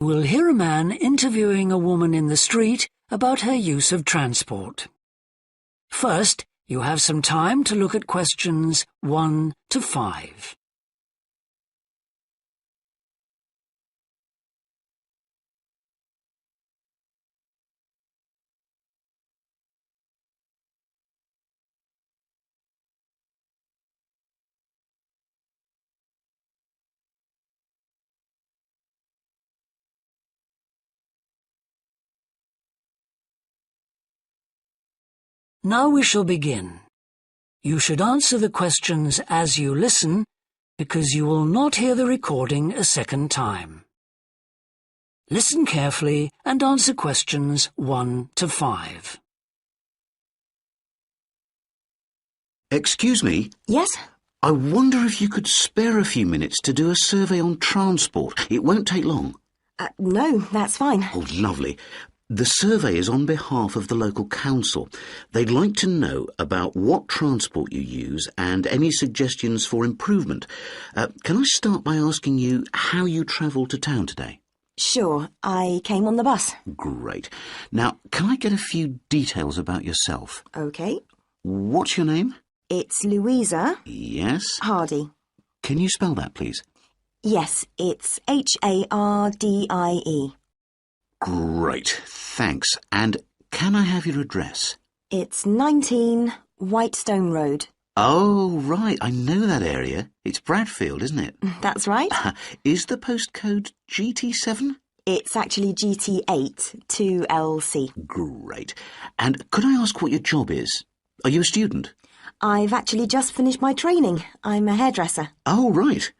We'll hear a man interviewing a woman in the street about her use of transport. First, you have some time to look at questions 1 to 5. Now we shall begin. You should answer the questions as you listen, because you will not hear the recording a second time. Listen carefully and answer questions 1 to 5. Excuse me? Yes? I wonder if you could spare a few minutes to do a survey on transport. It won't take long. No, that's fine. Oh, lovely. The survey is on behalf of the local council. They'd like to know about what transport you use and any suggestions for improvement. Can I start by asking you how you travelled to town today? Sure, I came on the bus. Great. Now, can I get a few details about yourself? OK. What's your name? It's Louisa. Yes. Hardy. Can you spell that, please? Yes, it's Hardie. Great, thanks. And can I have your address? It's 19 Whitestone Road. Oh, right, I know that area. It's Bradfield, isn't it? That's right. Is the postcode GT7? It's actually GT8 2LC. Great. And could I ask what your job is? Are you a student? I've actually just finished my training. I'm a hairdresser. Oh, right.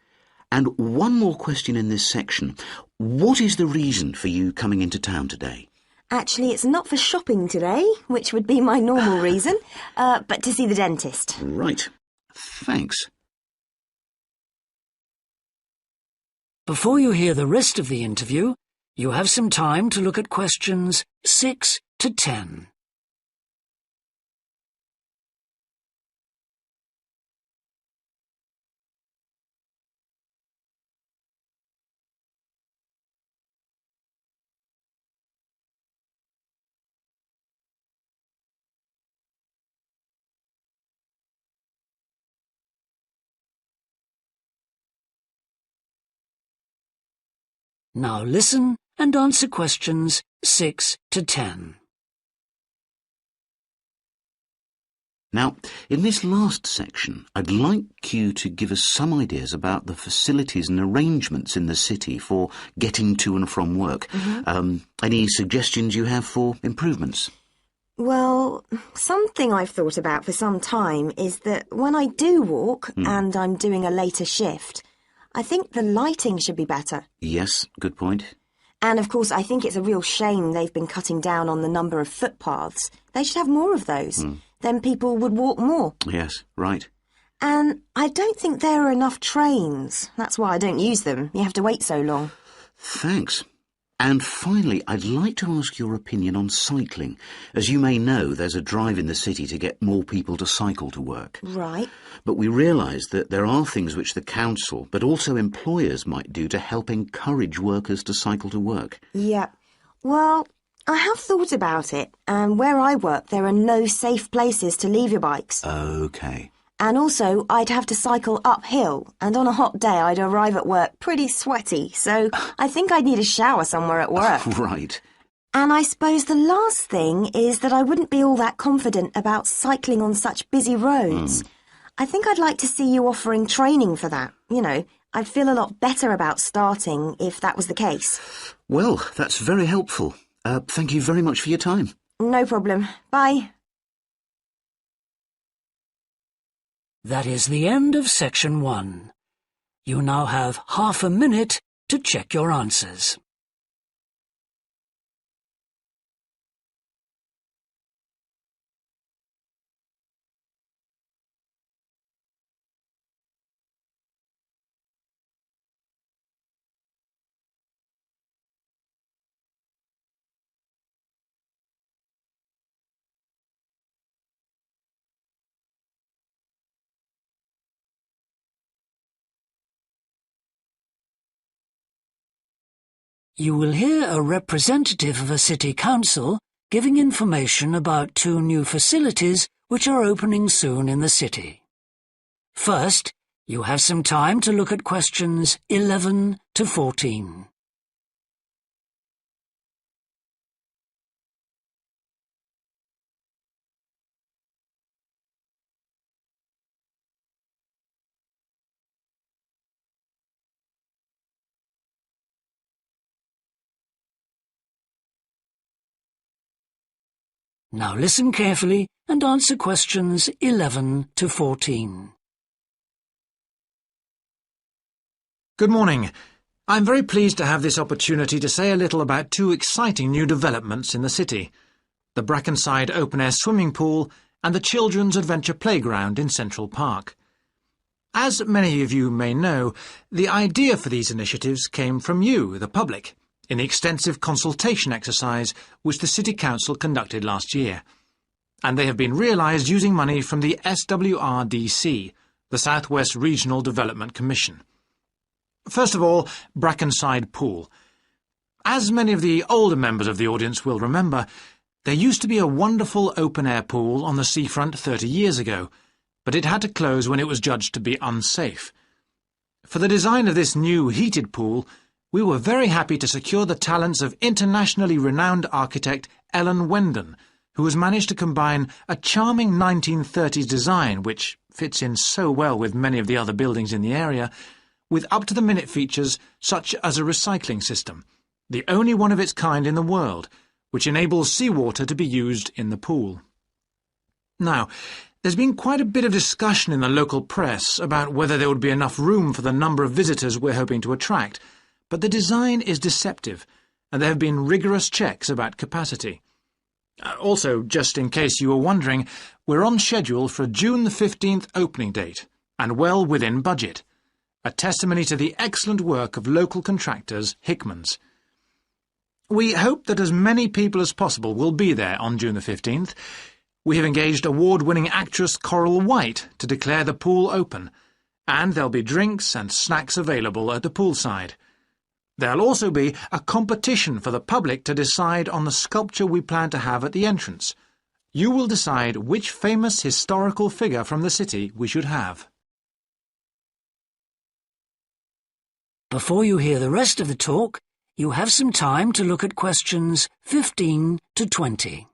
And one more question in this section. What is the reason for you coming into town today? Actually, it's not for shopping today, which would be my normal reason, but to see the dentist. Right. Thanks. Before you hear the rest of the interview, you have some time to look at questions 6 to 10. Now listen and answer questions 6 to 10. Now, in this last section, I'd like you to give us some ideas about the facilities and arrangements in the city for getting to and from work. Any suggestions you have for improvements? Well, something I've thought about for some time is that when I do walk and I'm doing a later shift, I think the lighting should be better. Yes, good point. And of course, I think it's a real shame they've been cutting down on the number of footpaths. They should have more of those. Then people would walk more. Yes, right. And I don't think there are enough trains. That's why I don't use them. You have to wait so long. Thanks. And finally, I'd like to ask your opinion on cycling. As you may know, there's a drive in the city to get more people to cycle to work. Right. But we realise that there are things which the council, but also employers, might do to help encourage workers to cycle to work. Yeah. Well, I have thought about it, and where I work there are no safe places to leave your bikes. OK. And also, I'd have to cycle uphill, and on a hot day I'd arrive at work pretty sweaty, so I think I'd need a shower somewhere at work. Right. And I suppose the last thing is that I wouldn't be all that confident about cycling on such busy roads. I think I'd like to see you offering training for that. You know, I'd feel a lot better about starting if that was the case. Well, that's very helpful. Thank you very much for your time. No problem. Bye. That is the end of section 1. You now have half a minute to check your answers. You will hear a representative of a city council giving information about 2 new facilities which are opening soon in the city. First, you have some time to look at questions 11 to 14. Now listen carefully and answer questions 11 to 14. Good morning. I'm very pleased to have this opportunity to say a little about 2 exciting new developments in the city: the Brackenside open-air swimming pool and the Children's Adventure Playground in Central Park. As many of you may know, the idea for these initiatives came from you, the public, in the extensive consultation exercise which the City Council conducted last year, and they have been realised using money from the SWRDC, the South West Regional Development Commission. First of all, Brackenside Pool. As many of the older members of the audience will remember, there used to be a wonderful open-air pool on the seafront 30 years ago, but it had to close when it was judged to be unsafe. For the design of this new heated pool, we were very happy to secure the talents of internationally renowned architect Ellen Wendon, who has managed to combine a charming 1930s design, which fits in so well with many of the other buildings in the area, with up-to-the-minute features such as a recycling system, the only one of its kind in the world, which enables seawater to be used in the pool. Now, there's been quite a bit of discussion in the local press about whether there would be enough room for the number of visitors we're hoping to attract, but the design is deceptive, and there have been rigorous checks about capacity. Also, just in case you were wondering, we're on schedule for a June the 15th opening date, and well within budget, a testimony to the excellent work of local contractors Hickman's. We hope that as many people as possible will be there on June the 15th. We have engaged award-winning actress Coral White to declare the pool open, and there'll be drinks and snacks available at the poolside. There'll also be a competition for the public to decide on the sculpture we plan to have at the entrance. You will decide which famous historical figure from the city we should have. Before you hear the rest of the talk, you have some time to look at questions 15 to 20.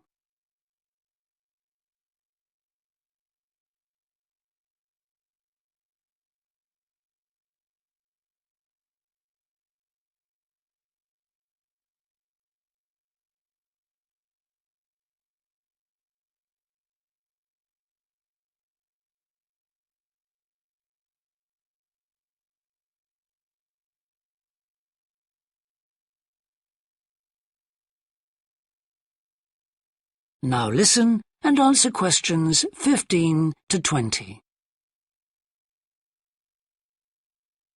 Now listen and answer questions 15 to 20.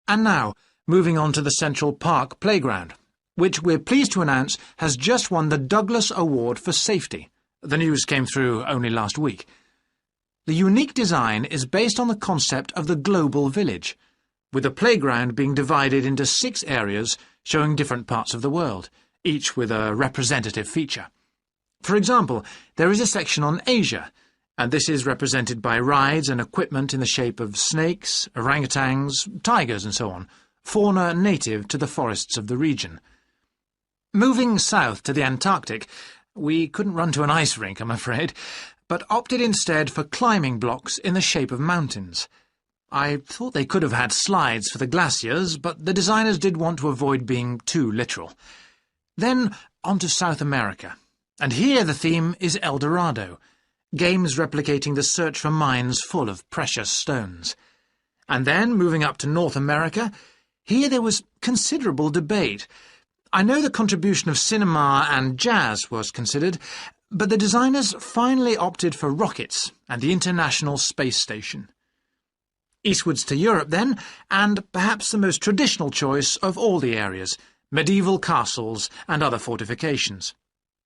And now, moving on to the Central Park Playground, which we're pleased to announce has just won the Douglas Award for Safety. The news came through only last week. The unique design is based on the concept of the global village, with the playground being divided into 6 areas showing different parts of the world, each with a representative feature. For example, there is a section on Asia, and this is represented by rides and equipment in the shape of snakes, orangutans, tigers and so on, fauna native to the forests of the region. Moving south to the Antarctic, we couldn't run to an ice rink, I'm afraid, but opted instead for climbing blocks in the shape of mountains. I thought they could have had slides for the glaciers, but the designers did want to avoid being too literal. Then on to South America. And here the theme is El Dorado, games replicating the search for mines full of precious stones. And then, moving up to North America, here there was considerable debate. I know the contribution of cinema and jazz was considered, but the designers finally opted for rockets and the International Space Station. Eastwards to Europe then, and perhaps the most traditional choice of all the areas, medieval castles and other fortifications.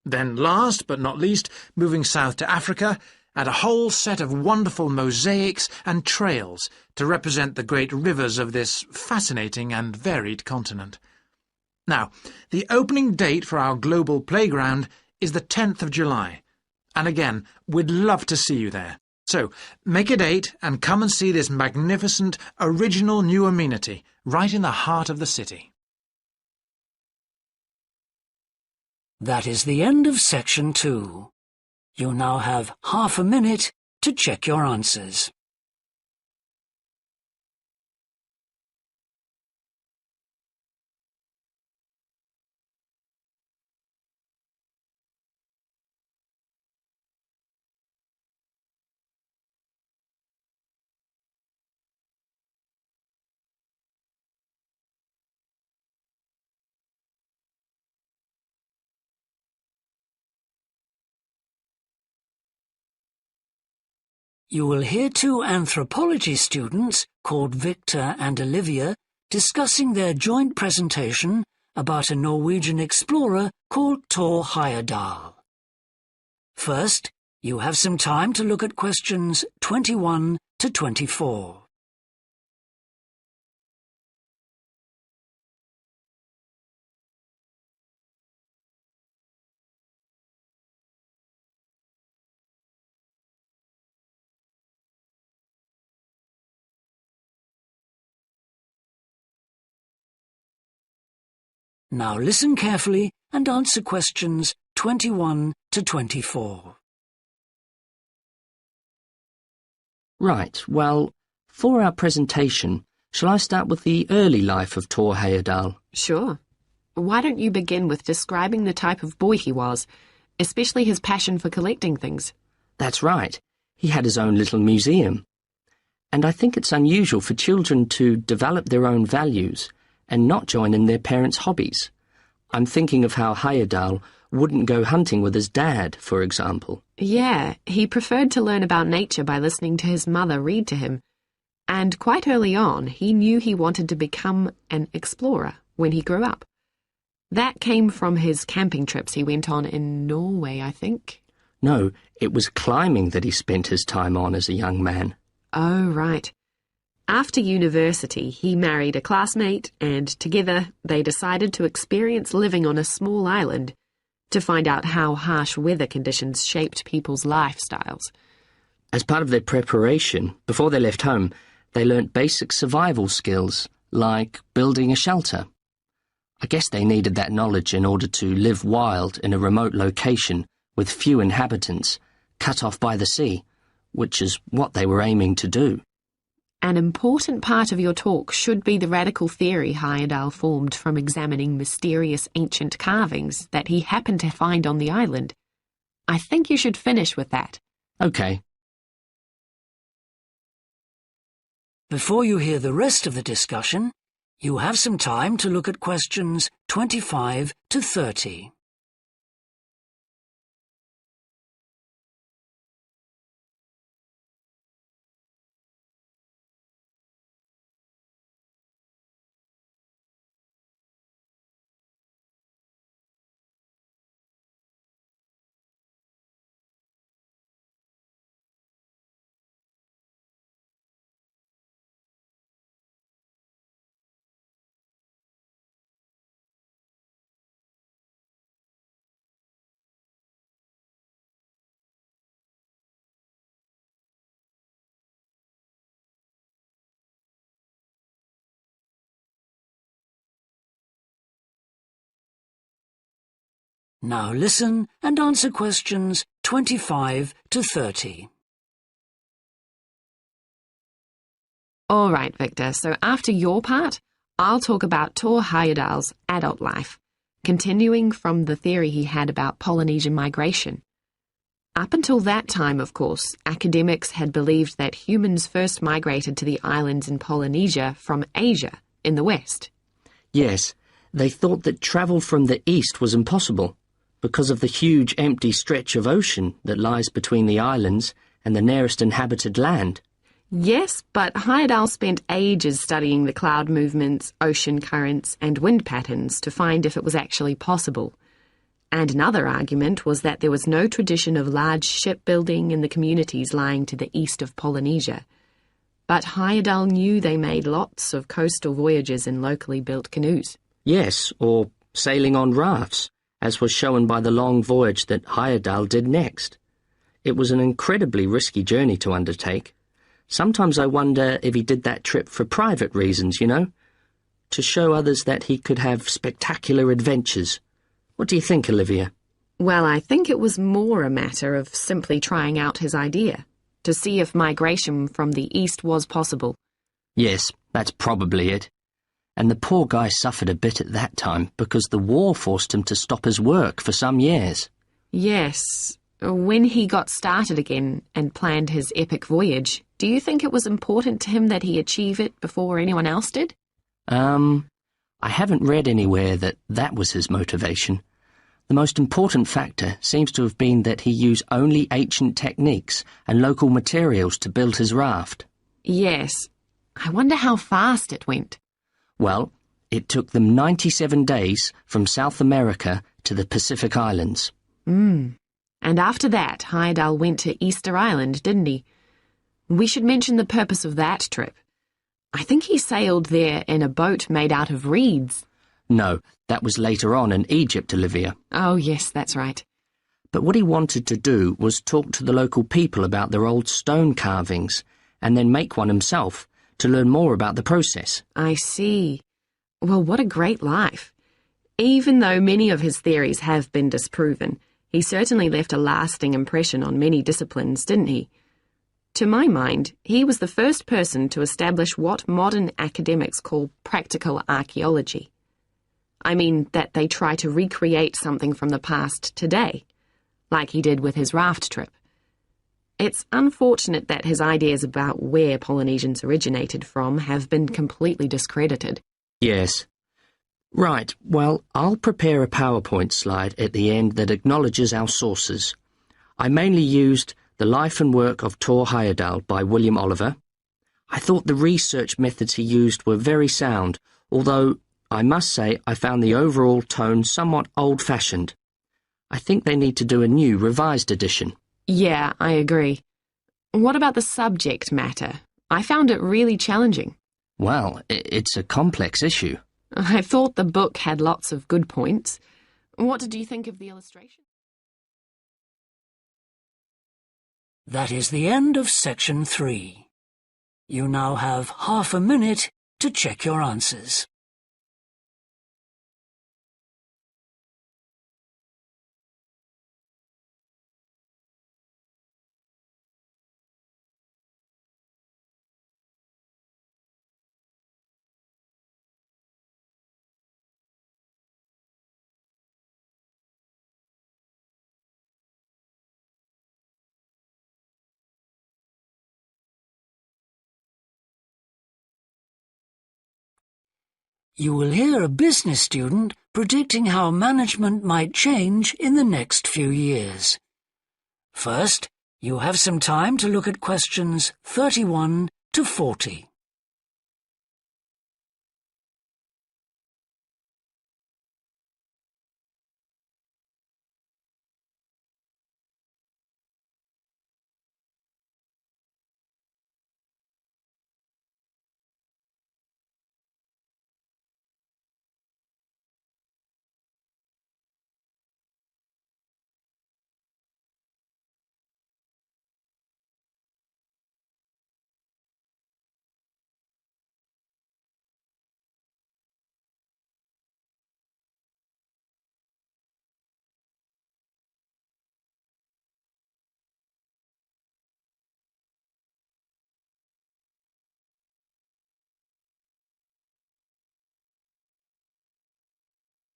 Then last but not least, moving south to Africa, and a whole set of wonderful mosaics and trails to represent the great rivers of this fascinating and varied continent. Now, the opening date for our global playground is the 10th of July. And again, we'd love to see you there. So, make a date and come and see this magnificent, original new amenity right in the heart of the city. That is the end of section 2. You now have half a minute to check your answers. You will hear 2 anthropology students called Victor and Olivia discussing their joint presentation about a Norwegian explorer called Thor Heyerdahl. First, you have some time to look at questions 21 to 24. Now listen carefully and answer questions 21 to 24. Right, well, for our presentation, shall I start with the early life of Thor Heyerdahl? Sure. Why don't you begin with describing the type of boy he was, especially his passion for collecting things? That's right. He had his own little museum. And I think it's unusual for children to develop their own values and not join in their parents' hobbies. I'm thinking of how Heyerdahl wouldn't go hunting with his dad, for example. Yeah, he preferred to learn about nature by listening to his mother read to him. And quite early on, he knew he wanted to become an explorer when he grew up. That came from his camping trips he went on in Norway, I think. No, it was climbing that he spent his time on as a young man. Oh, right. After university, he married a classmate, and together they decided to experience living on a small island to find out how harsh weather conditions shaped people's lifestyles. As part of their preparation, before they left home, they learnt basic survival skills, like building a shelter. I guess they needed that knowledge in order to live wild in a remote location with few inhabitants, cut off by the sea, which is what they were aiming to do. An important part of your talk should be the radical theory Heyerdahl formed from examining mysterious ancient carvings that he happened to find on the island. I think you should finish with that. Okay. Before you hear the rest of the discussion, you have some time to look at questions 25 to 30. Now listen and answer questions 25 to 30. All right, Victor, so after your part, I'll talk about Thor Heyerdahl's adult life, continuing from the theory he had about Polynesian migration. Up until that time, of course, academics had believed that humans first migrated to the islands in Polynesia from Asia in the west. Yes, they thought that travel from the east was impossible because of the huge empty stretch of ocean that lies between the islands and the nearest inhabited land. Yes, but Heyerdahl spent ages studying the cloud movements, ocean currents, and wind patterns to find if it was actually possible. And another argument was that there was no tradition of large shipbuilding in the communities lying to the east of Polynesia. But Heyerdahl knew they made lots of coastal voyages in locally built canoes. Yes, or sailing on rafts, as was shown by the long voyage that Heyerdahl did next. It was an incredibly risky journey to undertake. Sometimes I wonder if he did that trip for private reasons, you know, to show others that he could have spectacular adventures. What do you think, Olivia? Well, I think it was more a matter of simply trying out his idea, to see if migration from the east was possible. Yes, that's probably it. And the poor guy suffered a bit at that time because the war forced him to stop his work for some years. Yes. When he got started again and planned his epic voyage, do you think it was important to him that he achieve it before anyone else did? I haven't read anywhere that that was his motivation. The most important factor seems to have been that he used only ancient techniques and local materials to build his raft. Yes. I wonder how fast it went. Well, it took them 97 days from South America to the Pacific Islands. And after that, Heyerdahl went to Easter Island, didn't he? We should mention the purpose of that trip. I think he sailed there in a boat made out of reeds. No, that was later on in Egypt, Olivia. Oh, yes, that's right. But what he wanted to do was talk to the local people about their old stone carvings and then make one himself to learn more about the process. I see. Well, what a great life. Even though many of his theories have been disproven, he certainly left a lasting impression on many disciplines, didn't he? To my mind, he was the first person to establish what modern academics call practical archaeology. I mean that they try to recreate something from the past today, like he did with his raft trip. It's unfortunate that his ideas about where Polynesians originated from have been completely discredited. Yes. Right, well, I'll prepare a PowerPoint slide at the end that acknowledges our sources. I mainly used The Life and Work of Thor Heyerdahl by William Oliver. I thought the research methods he used were very sound, although I must say I found the overall tone somewhat old-fashioned. I think they need to do a new, revised edition. Yeah, I agree. What about the subject matter? I found it really challenging. Well, it's a complex issue. I thought the book had lots of good points. What did you think of the illustration? That is the end of section 3. You now have half a minute to check your answers. You will hear a business student predicting how management might change in the next few years. First, you have some time to look at questions 31 to 40.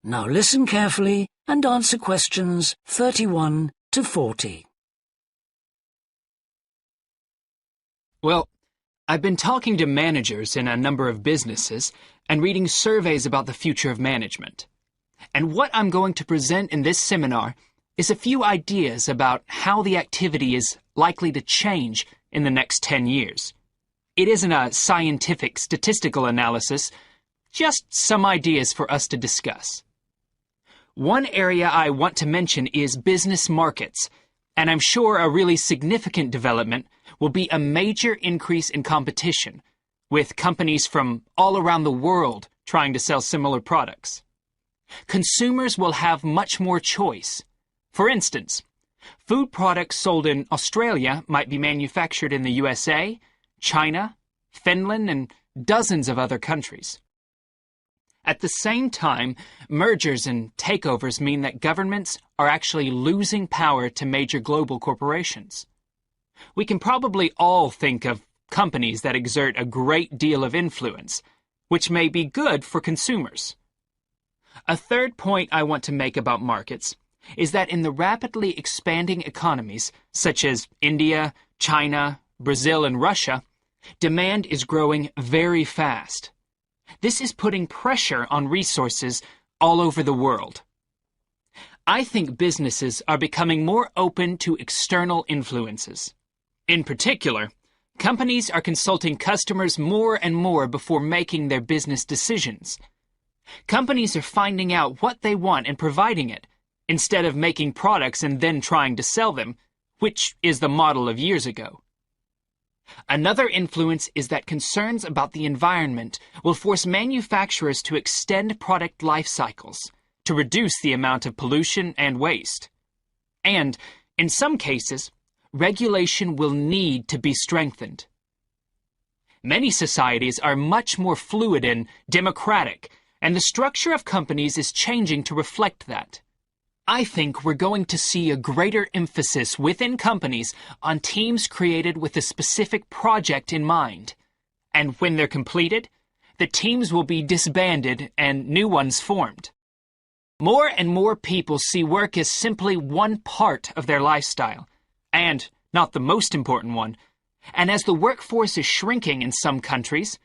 Now listen carefully and answer questions 31 to 40. Well, I've been talking to managers in a number of businesses and reading surveys about the future of management. And what I'm going to present in this seminar is a few ideas about how the activity is likely to change in the next 10 years. It isn't a scientific statistical analysis, just some ideas for us to discuss. One area I want to mention is business markets, and I'm sure a really significant development will be a major increase in competition, with companies from all around the world trying to sell similar products. Consumers will have much more choice. For instance, food products sold in Australia might be manufactured in the USA, China, Finland, and dozens of other countries. At the same time, mergers and takeovers mean that governments are actually losing power to major global corporations. We can probably all think of companies that exert a great deal of influence, which may be good for consumers. A third point I want to make about markets is that in the rapidly expanding economies, such as India, China, Brazil, and Russia, demand is growing very fast. This is putting pressure on resources all over the world. I think businesses are becoming more open to external influences. In particular, companies are consulting customers more and more before making their business decisions. Companies are finding out what they want and providing it, instead of making products and then trying to sell them, which is the model of years ago. Another influence is that concerns about the environment will force manufacturers to extend product life cycles to reduce the amount of pollution and waste. And, in some cases, regulation will need to be strengthened. Many societies are much more fluid and democratic, and the structure of companies is changing to reflect that. I think we're going to see a greater emphasis within companies on teams created with a specific project in mind. And when they're completed, the teams will be disbanded and new ones formed. More and more people see work as simply one part of their lifestyle, and not the most important one. And as the workforce is shrinking in some countries,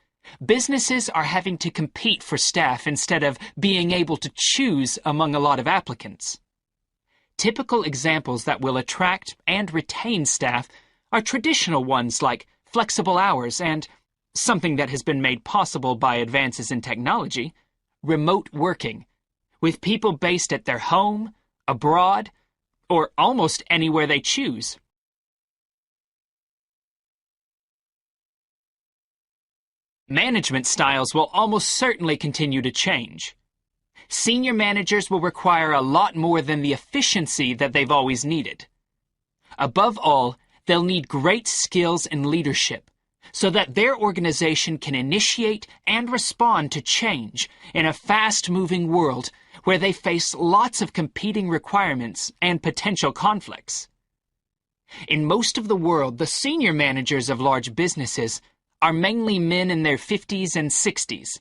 businesses are having to compete for staff instead of being able to choose among a lot of applicants. Typical examples that will attract and retain staff are traditional ones like flexible hours and, something that has been made possible by advances in technology, remote working, with people based at their home, abroad, or almost anywhere they choose. Management styles will almost certainly continue to change. Senior managers will require a lot more than the efficiency that they've always needed. Above all, they'll need great skills in leadership so that their organization can initiate and respond to change in a fast-moving world where they face lots of competing requirements and potential conflicts. In most of the world, the senior managers of large businesses are mainly men in their 50s and 60s.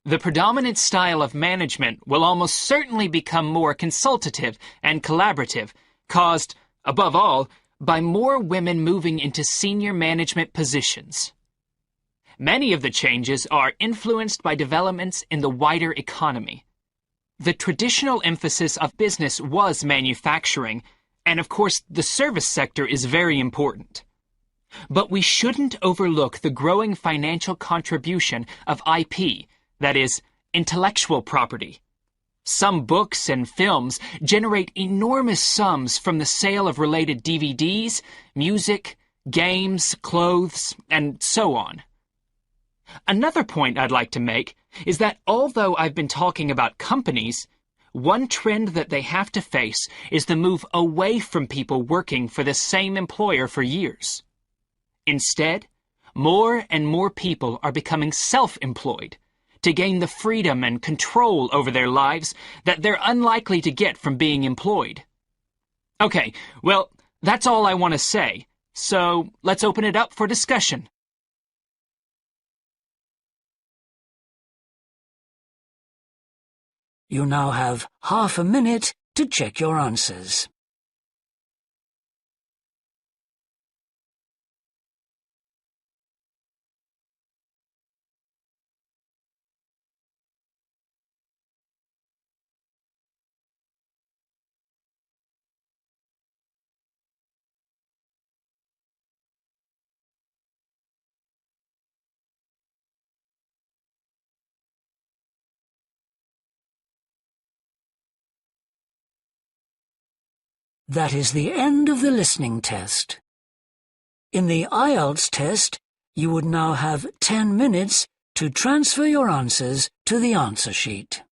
The predominant style of management will almost certainly become more consultative and collaborative, caused, above all, by more women moving into senior management positions. Many of the changes are influenced by developments in the wider economy. The traditional emphasis of business was manufacturing, and of course the service sector is very important. But we shouldn't overlook the growing financial contribution of IP, that is, intellectual property. Some books and films generate enormous sums from the sale of related DVDs, music, games, clothes, and so on. Another point I'd like to make is that although I've been talking about companies, one trend that they have to face is the move away from people working for the same employer for years. Instead, more and more people are becoming self-employed to gain the freedom and control over their lives that they're unlikely to get from being employed. Okay, well, that's all I want to say, so let's open it up for discussion. You now have half a minute to check your answers. That is the end of the listening test. In the IELTS test, you would now have 10 minutes to transfer your answers to the answer sheet.